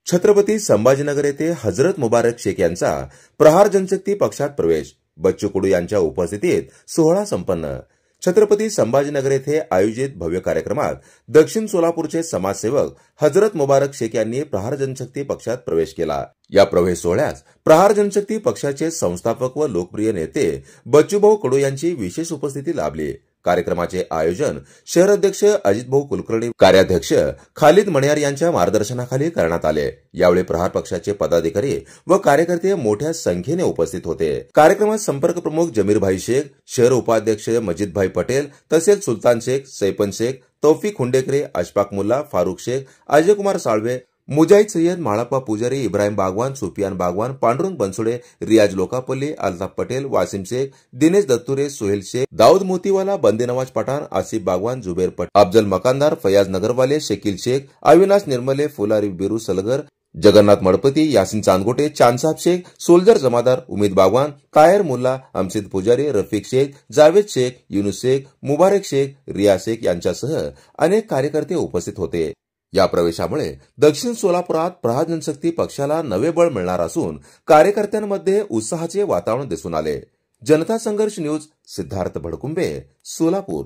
छत्रपती संभाजीनगर येथे हजरत मुबारक शेख यांचा प्रहार जनशक्ती पक्षात प्रवेश, बच्चू कडू यांच्या उपस्थितीत सोहळा संपन्न। छत्रपती संभाजीनगर येथे आयोजित भव्य कार्यक्रमात दक्षिण सोलापूरचे समाजसेवक हजरत मुबारक शेख यांनी प्रहार जनशक्ती पक्षात प्रवेश केला। या प्रवेश सोहळ्यास प्रहार जनशक्ती पक्षाचे संस्थापक व लोकप्रिय नेते बच्चूभाऊ कडू यांची विशेष उपस्थिती लाभली। कार्यक्रमाचे आयोजन शहर अध्यक्ष अजितभाऊ कुलकर्णी, कार्याध्यक्ष खालिद मणियार यांच्या मार्गदर्शनाखाली करण्यात आले। यावेळी प्रहार पक्षाचे पदाधिकारी व कार्यकर्ते मोठ्या संख्येने उपस्थित होते। कार्यक्रमात संपर्क प्रमुख जमीरभाई शेख, शहर उपाध्यक्ष मजिदभाई पटेल तसेच सुलतान शेख, सैपन शेख, तौफिक हुंडेकरे, अशफाक मुल्ला, फारुख शेख, अजय कुमार साळवे, मुजाहिद सय्यद, माळप्पा पुजारी, इब्राहिम बागवान, सुफियान बागवान, पांडुरंग बनसोडे, रियाज लोकापल्ली, अल्ताफ पटेल, वासिम शेख, दिनेश दत्तुरे, सोहेल शेख, दाऊद मोतीवाला, बंदे नवाज पठाण, आसिफ बागवान, जुबेर पटेल, अफजल मकानदार, फयाज नगरवाले, शकील शेख, अविनाश निर्मले, फुलारी बिरू सलगर, जगन्नाथ मडपती, यासिन चांदगोटे, चांदसाब शेख, सोल्जर जमादार, उमेद बागवान, कायर मुल्ला, अमसिद पुजारी, रफीक शेख, जावेद शेख, युनुस शेख, मुबारक शेख, रिया शेख यांच्यासह अनेक कार्यकर्ते उपस्थित होते। या प्रवेशामुळे दक्षिण सोलापुरात प्रहार जनशक्ती पक्षाला नवे बळ मिळणार असून कार्यकर्त्यांमध्ये उत्साहाचे वातावरण दिसून आले। जनता संघर्ष न्यूज, सिद्धार्थ भडकुंबे, सोलापूर।